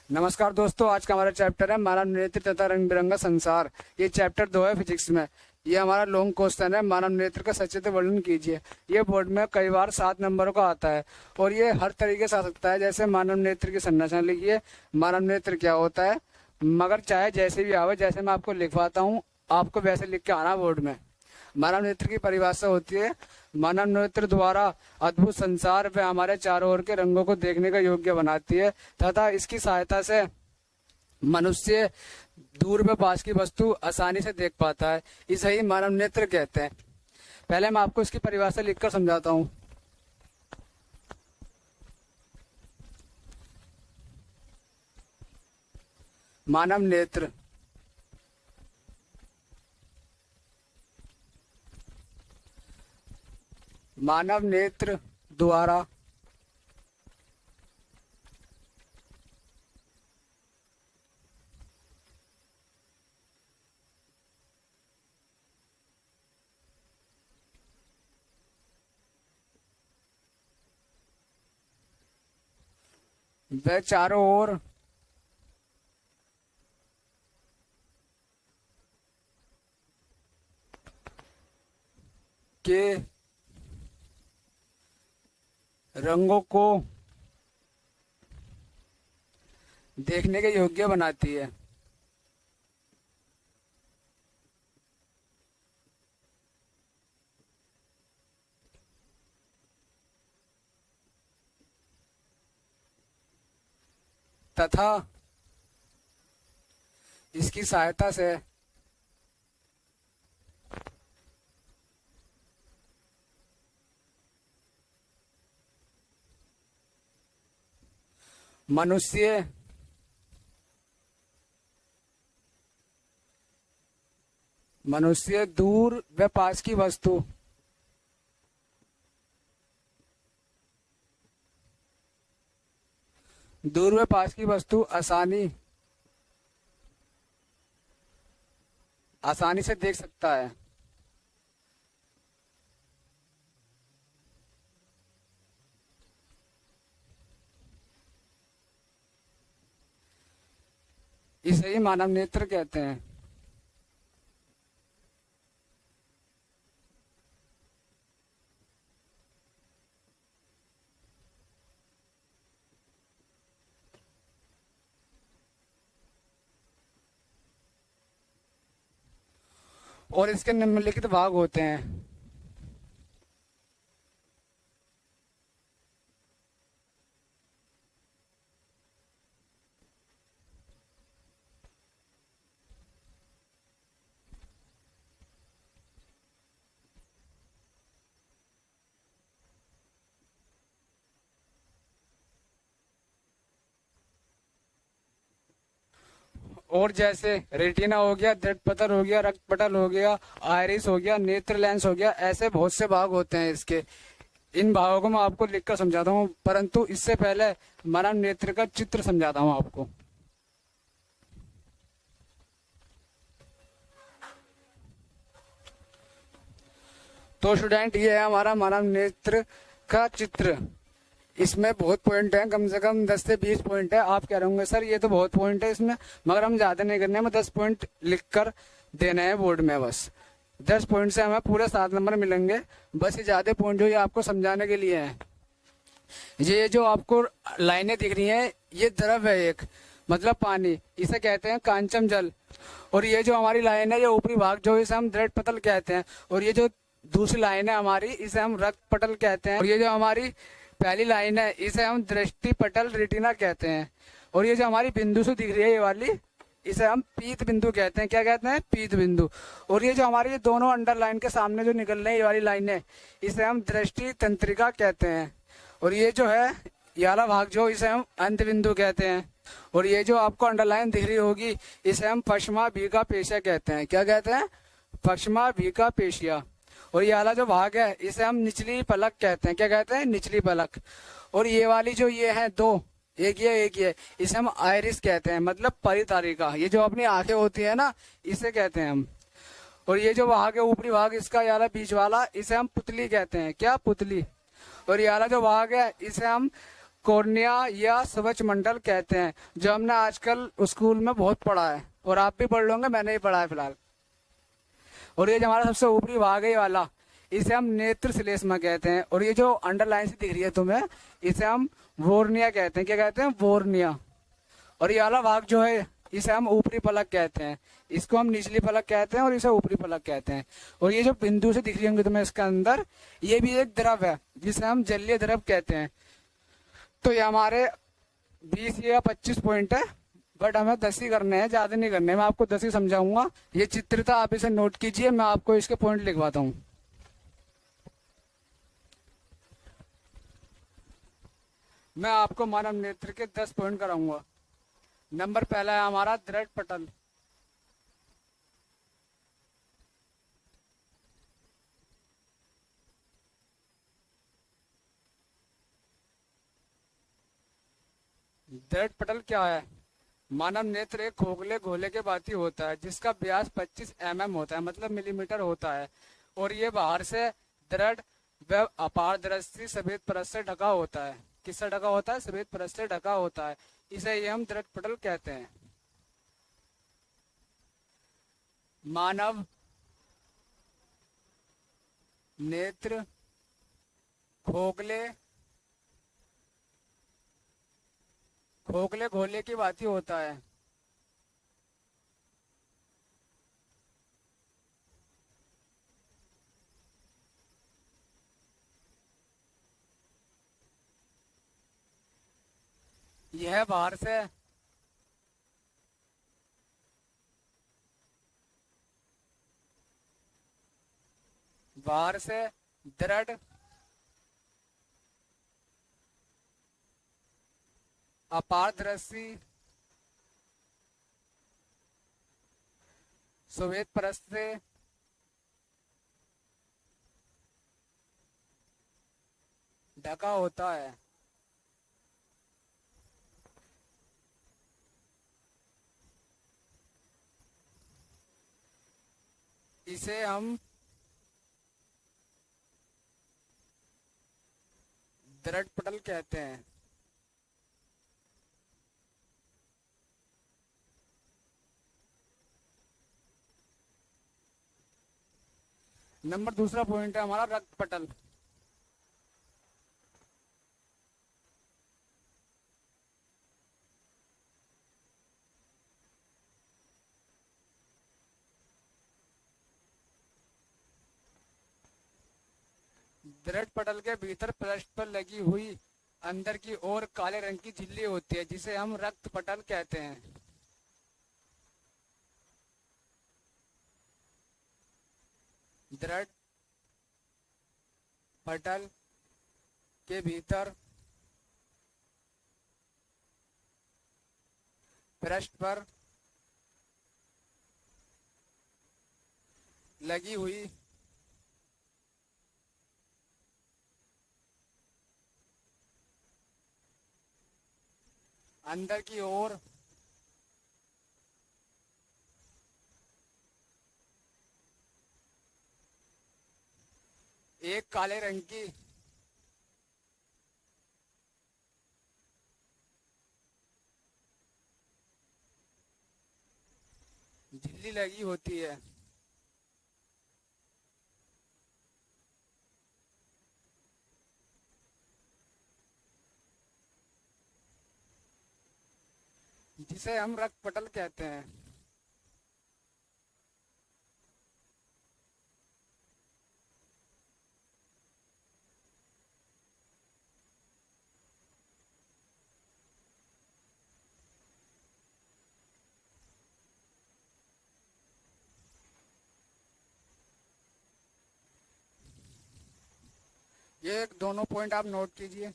नमस्कार दोस्तों, आज का हमारा चैप्टर है मानव नेत्र तथा रंग बिरंगा संसार। ये चैप्टर 2 है फिजिक्स में। ये हमारा लॉन्ग क्वेश्चन है, मानव नेत्र का सचित्र वर्णन कीजिए। ये बोर्ड में कई बार 7 नंबरों का आता है और ये हर तरीके से आ सकता है। जैसे मानव नेत्र की संरचना लिखिए, मानव नेत्र क्या होता है, मगर चाहे जैसे भी आवे, जैसे मैं आपको लिखवाता हूँ आपको वैसे लिख के आना बोर्ड में। मानव नेत्र की परिभाषा होती है, मानव नेत्र द्वारा अद्भुत संसार व हमारे चारों ओर के रंगों को देखने का योग्य बनाती है तथा इसकी सहायता से मनुष्य दूर व पास की वस्तु आसानी से देख पाता है। इसे ही मानव नेत्र कहते हैं। पहले मैं आपको इसकी परिभाषा लिखकर समझाता हूँ। मानव नेत्र मानव नेत्र द्वारा वह चारों ओर के रंगों को देखने के योग्य बनाती है। तथा इसकी सहायता से मनुष्य दूर व पास की वस्तु आसानी से देख सकता है। इसे ही मानव नेत्र कहते हैं। और इसके निम्नलिखित भाग होते हैं। और जैसे रेटिना हो गया, दृढ़ पटल हो गया, रक्त पटल हो गया, आयरिस हो गया, नेत्र लेंस हो गया, ऐसे बहुत से भाग होते हैं इसके। इन भागों को मैं आपको लिखकर समझाता हूँ, परंतु इससे पहले मानव नेत्र का चित्र समझाता हूँ आपको। तो स्टूडेंट, ये है हमारा मानव नेत्र का चित्र। इसमें बहुत पॉइंट है, कम से कम 10 से 20 पॉइंट है। आप कह रहे होंगे सर ये तो बहुत पॉइंट है इसमें, मगर हम ज्यादा नहीं करने में 10 पॉइंट लिख कर देने हैं बोर्ड में। बस 10 पॉइंट से हमें पूरे 7 नंबर मिलेंगे। बस ये ज्यादा पॉइंट जो ये आपको समझाने के लिए है। ये जो आपको लाइनें दिख रही हैं, ये द्रव है एक, मतलब पानी, इसे कहते हैं कांचन जल। और ये जो हमारी लाइन है, ये ऊपरी भाग जो इसे हम दृढ़ पटल कहते हैं। और ये जो दूसरी लाइन है हमारी, इसे हम रक्त पटल कहते हैं। और ये जो हमारी पहली लाइन है, इसे हम दृष्टि पटल रेटिना कहते हैं। और ये जो हमारी बिंदु से दिख रही है ये वाली, इसे हम पीत बिंदु कहते हैं। क्या कहते हैं? पीत बिंदु। और ये जो हमारी दोनों अंडरलाइन के सामने जो निकल रहे हैं ये वाली लाइन है, इसे हम दृष्टि तंत्रिका कहते हैं। और ये जो है ये वाला भाग जो, इसे हम अंत बिंदु कहते हैं। और ये जो आपको अंडरलाइन दिख रही होगी, इसे हम पश्चिमा भीका पेशिया कहते हैं। क्या कहते हैं? पश्चिमा भीका पेशिया। और ये वाला जो भाग है, इसे हम निचली पलक कहते हैं। क्या कहते हैं? निचली पलक। और ये वाली जो ये है दो, एक ये, इसे हम आयरिस कहते हैं, मतलब परितारिका। ये जो अपनी आंखें होती है ना, इसे कहते हैं हम। और ये जो भाग है ऊपरी भाग इसका, ये वाला बीच वाला, इसे हम पुतली कहते हैं। क्या? पुतली। और ये वाला जो भाग है, इसे हम कॉर्निया या स्वच्छ मंडल कहते हैं, जो हमने आजकल स्कूल में बहुत पढ़ा है और आप भी पढ़ लोगे, मैंने ही पढ़ा है फिलहाल। और ये जो हमारा सबसे ऊपरी भाग है ये वाला, इसे हम नेत्र श्लेष्मा कहते हैं। और ये जो अंडरलाइन से दिख रही है तुम्हें, इसे हम वोर्निया कहते हैं। क्या कहते हैं? वोर्निया। और ये वाला भाग जो है इसे हम ऊपरी पलक कहते हैं, इसको हम निचली पलक कहते हैं और इसे ऊपरी पलक कहते हैं। और ये जो बिंदु से दिख रही होंगी तुम्हें इसके अंदर, ये भी एक द्रव है जिसे हम जलीय द्रव कहते हैं। तो ये हमारे 20 या 25 पॉइंट है, बट हमें 10 ही करने हैं, ज्यादा नहीं करने। मैं आपको 10 ही समझाऊंगा। ये चित्र था, आप इसे नोट कीजिए, मैं आपको इसके पॉइंट लिखवाता हूँ। मैं आपको मानव नेत्र के 10 पॉइंट कराऊंगा। नंबर पहला है हमारा दृढ़ पटल। दृढ़ पटल क्या है? मानव नेत्र एक खोखले गोले के भांति होता है जिसका व्यास 25 mm होता है, मतलब मिलीमीटर होता है। और ये बाहर से दृढ़ व अपारदर्शी सफेद परत से ढका होता है। किससे ढका होता है? सफेद परत से ढका होता है। इसे ये हम दृढ़ पटल कहते हैं। मानव नेत्र खोखले खोखले गोले की भांति होता है। यह बाहर से दृढ़ अपारदर्शी श्वेत परत से ढका होता है। इसे हम दृढ़ पटल कहते हैं। नंबर दूसरा पॉइंट है हमारा रक्त पटल। दृढ़ पटल के भीतर पृष्ठ पर लगी हुई अंदर की ओर काले रंग की झिल्ली होती है जिसे हम रक्त पटल कहते हैं। दृढ़ पटल के भीतर पृष्ठ पर लगी हुई अंदर की ओर एक काले रंग की झिल्ली लगी होती है। जिसे हम रक्त पटल कहते हैं। ये दोनों पॉइंट आप नोट कीजिए।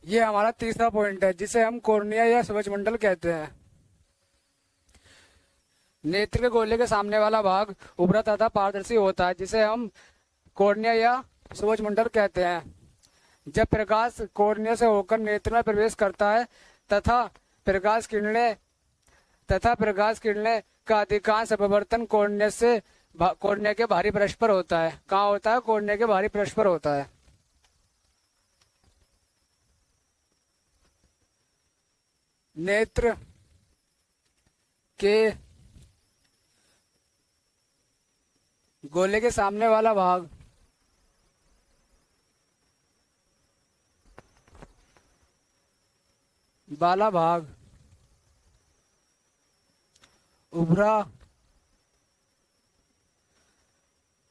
ये हमारा तीसरा पॉइंट है जिसे हम कॉर्निया या स्वच्छ मंडल कहते हैं। नेत्र के गोले के सामने वाला भाग उभरा तथा पारदर्शी होता है, जिसे हम कॉर्निया या सूक्ष्ममंडल कहते हैं। जब प्रकाश कॉर्निया से होकर नेत्र में प्रवेश करता है तथा प्रकाश किरणें का अधिकांश अपवर्तन कॉर्निया के बाहरी पृष्ठ पर होता है। कहाँ होता है? कॉर्निया के बाहरी पृष्ठ पर होता है। नेत्र के गोले के सामने वाला भाग उभरा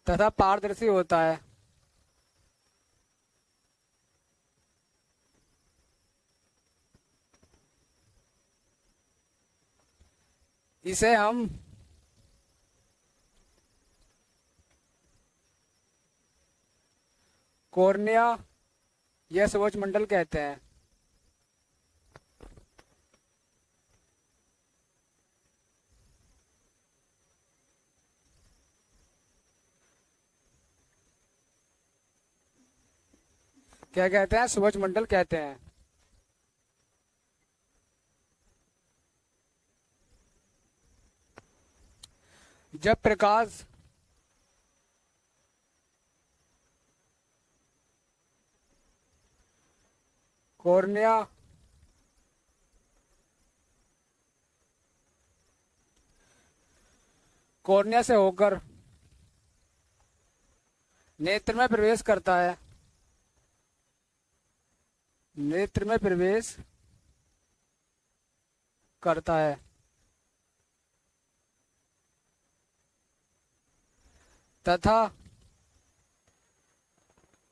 तथा पारदर्शी होता है। इसे हम कॉर्निया या सूक्ष्ममंडल कहते हैं। क्या कहते हैं? सूक्ष्ममंडल कहते हैं। जब प्रकाश कॉर्निया से होकर नेत्र में प्रवेश करता है, तथा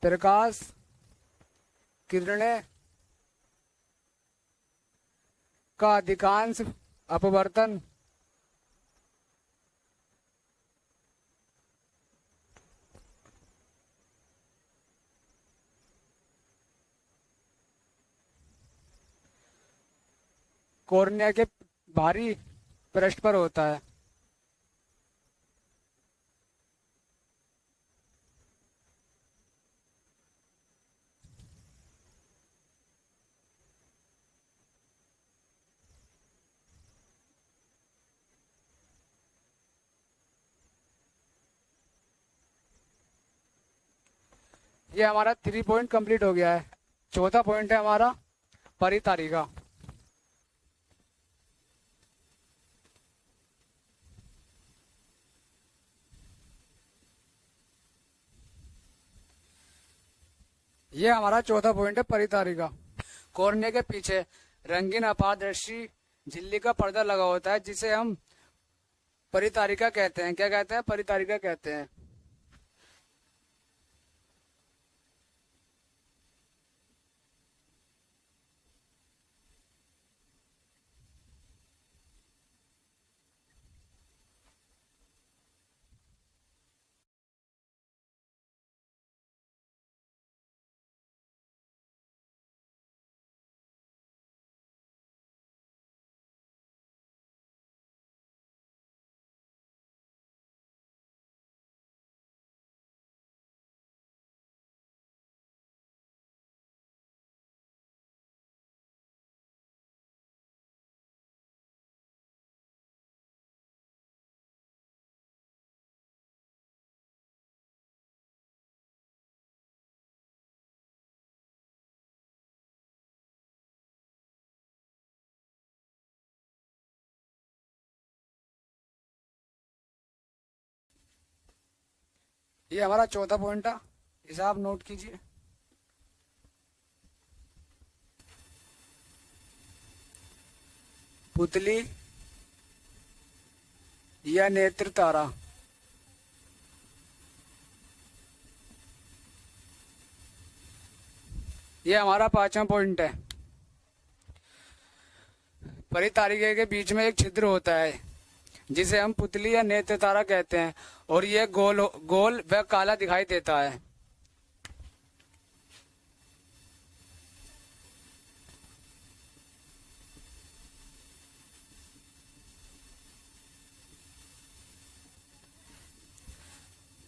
प्रकाश किरणें का अधिकांश अपवर्तन कॉर्निया के बाहरी पृष्ठ पर होता है। ये हमारा 3 पॉइंट कंप्लीट हो गया है। चौथा पॉइंट है हमारा परितारिका। ये हमारा चौथा पॉइंट है परितारिका। कॉर्निया के पीछे रंगीन अपारदर्शी झिल्ली का पर्दा लगा होता है, जिसे हम परितारिका कहते हैं। क्या कहते हैं? परितारिका कहते हैं। ये हमारा चौथा पॉइंट है। हिसाब नोट कीजिए। पुतली या नेत्र तारा। ये हमारा 5वां पॉइंट है। परितारिका के बीच में एक छिद्र होता है, जिसे हम पुतली या नेत्र तारा कहते हैं, और यह गोल व काला दिखाई देता है।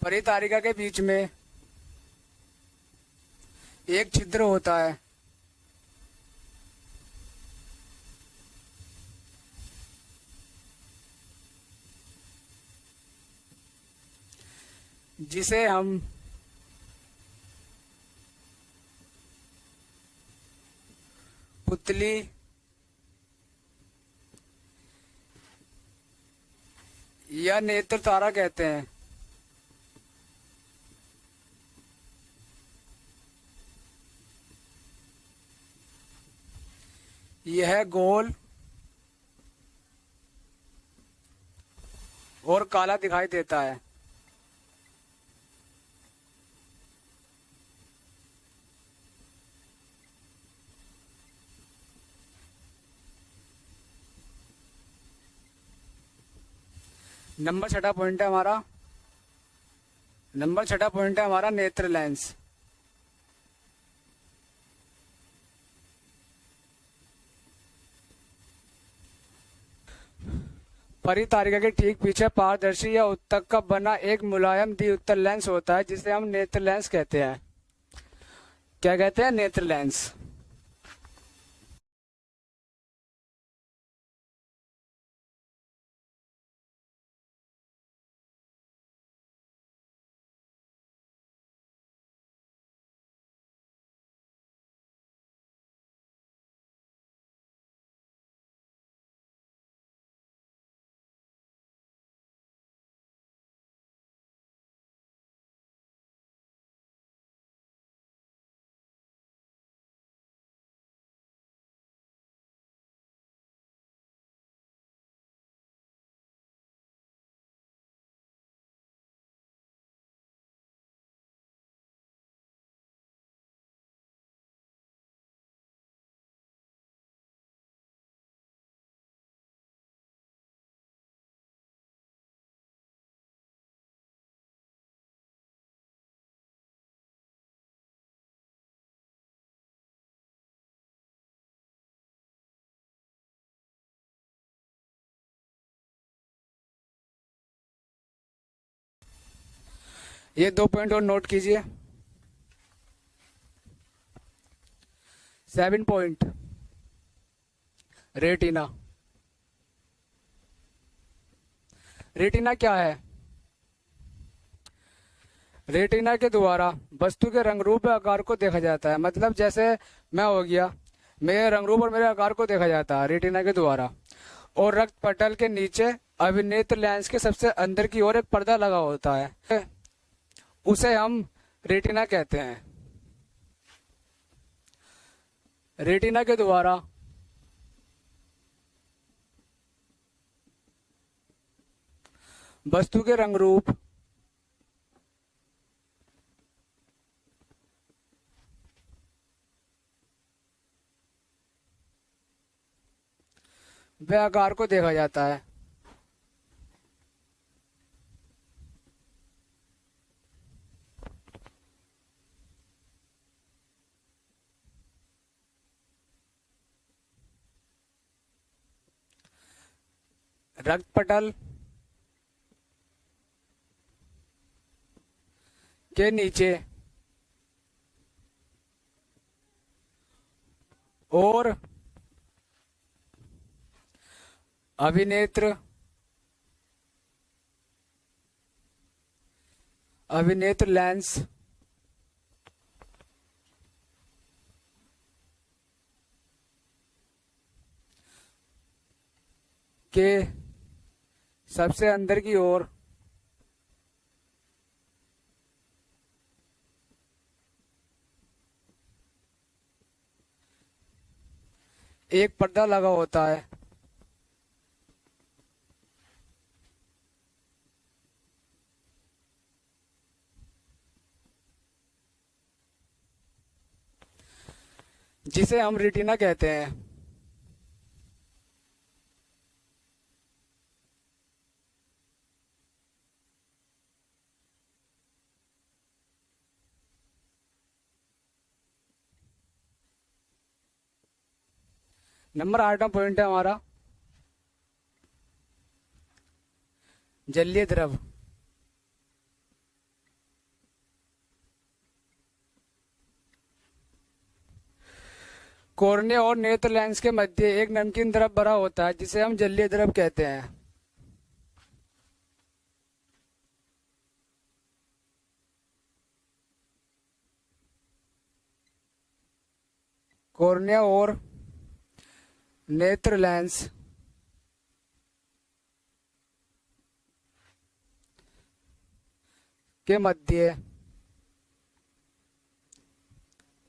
परितारिका के बीच में एक छिद्र होता है जिसे हम पुतली या नेत्र तारा कहते हैं। यह गोल और काला दिखाई देता है। छठा पॉइंट है हमारा नेत्र लेंस। परितारिका के ठीक पीछे पारदर्शी या उत्तक का बना एक मुलायम द्विउत्तर लेंस होता है जिसे हम नेत्र लेंस कहते हैं। क्या कहते हैं? नेत्र लेंस। ये 2 पॉइंट और नोट कीजिए। 7 पॉइंट, रेटिना। रेटिना क्या है? रेटिना के द्वारा वस्तु के रंग रूप आकार को देखा जाता है। मतलब जैसे मैं हो गया, मेरे रंग रूप और मेरे आकार को देखा जाता है रेटिना के द्वारा। और रक्त पटल के नीचे अभिनेत्र लेंस के सबसे अंदर की ओर एक पर्दा लगा होता है, उसे हम रेटिना कहते हैं। रेटिना के द्वारा वस्तु के रंग रूप व आकार को देखा जाता है। रक्त पटल के नीचे और अभिनेत्र लेंस के सबसे अंदर की ओर एक पर्दा लगा होता है। जिसे हम रेटिना कहते हैं। नंबर 8वां पॉइंट है हमारा जलीय द्रव। कॉर्निया और नेत्र लेंस के मध्य एक नमकीन द्रव भरा होता है जिसे हम जलीय द्रव कहते हैं। कॉर्निया और नेत्र लेंस के मध्य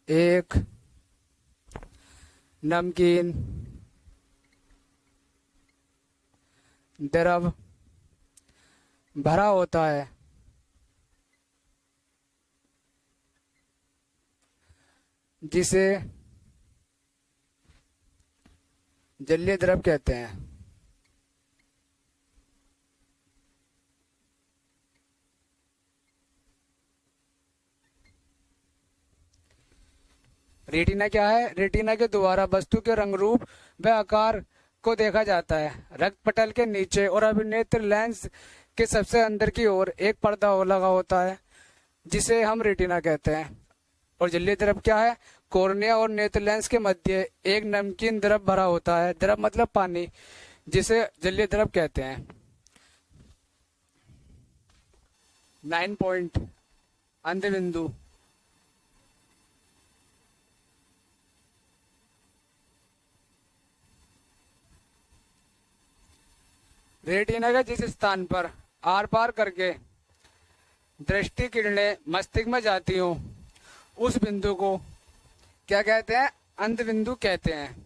एक नमकीन द्रव भरा होता है जिसे जलीय द्रव कहते हैं। रेटिना क्या है? रेटिना के द्वारा वस्तु के रंग रूप व आकार को देखा जाता है। रक्त पटल के नीचे और अभिनेत्र लेंस के सबसे अंदर की ओर एक पर्दा लगा होता है जिसे हम रेटिना कहते हैं। और जलीय द्रव क्या है? कॉर्निया और नेत्र लेंस के मध्य एक नमकीन द्रव भरा होता है, द्रव मतलब पानी, जिसे जलीय द्रव कहते हैं। 9 पॉइंट अंध बिंदु। रेटिना के जिस स्थान पर आर पार करके दृष्टि किरणें मस्तिष्क में जाती हों उस बिंदु को क्या कहते हैं? अंध बिंदु कहते हैं।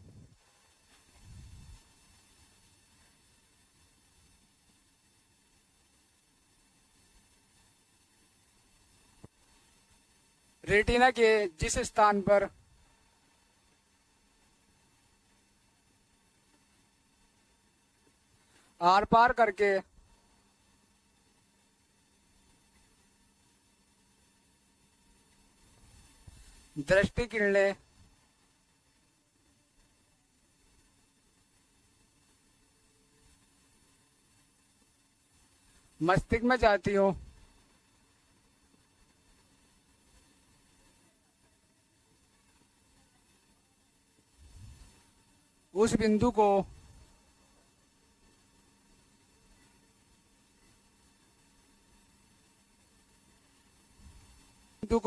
रेटिना के जिस स्थान पर आर पार करके दृष्टि किरणें मस्तिष्क में जाती हो उस बिंदु को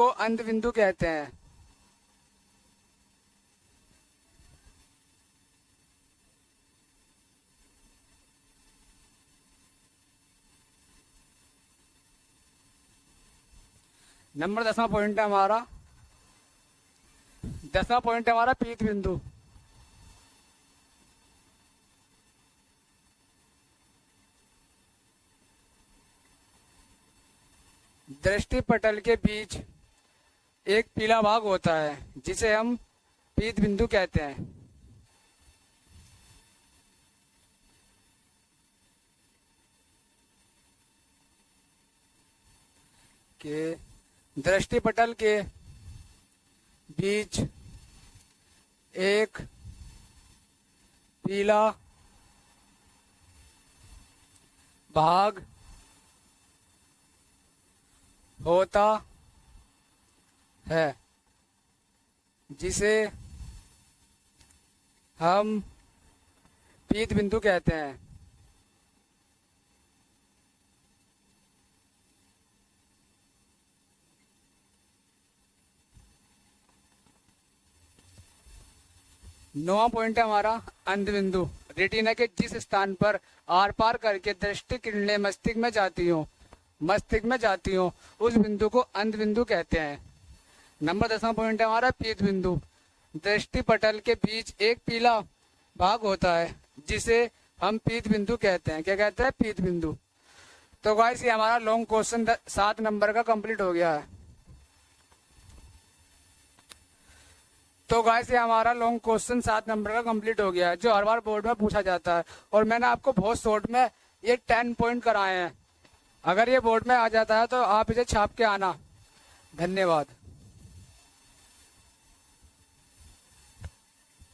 अंध बिंदु कहते हैं। नंबर 10वां पॉइंट है हमारा। 10वां पॉइंट है हमारा पीत बिंदु। दृष्टि पटल के बीच एक पीला भाग होता है जिसे हम पीत बिंदु कहते हैं। के दृष्टि पटल के बीच एक पीला भाग होता है जिसे हम पीत बिंदु कहते हैं। नौवां पॉइंट है हमारा अंध बिंदु। रेटिना के जिस स्थान पर आर पार करके दृष्टि किरणें मस्तिष्क में जाती हो उस बिंदु को अंध बिंदु कहते हैं। नंबर 10वां पॉइंट है हमारा पीत बिंदु। दृष्टि पटल के बीच एक पीला भाग होता है जिसे हम पीत बिंदु कहते हैं। क्या कहते हैं? पीत बिंदु। तो गाइस ये हमारा लॉन्ग क्वेश्चन 7 नंबर का कंप्लीट हो गया है। तो गाइस ये हमारा लॉन्ग क्वेश्चन 7 नंबर का कंप्लीट हो गया है जो हर बार बोर्ड में पूछा जाता है और मैंने आपको बहुत शॉर्ट में ये 10 पॉइंट कराए हैं। अगर ये बोर्ड में आ जाता है तो आप इसे छाप के आना। धन्यवाद।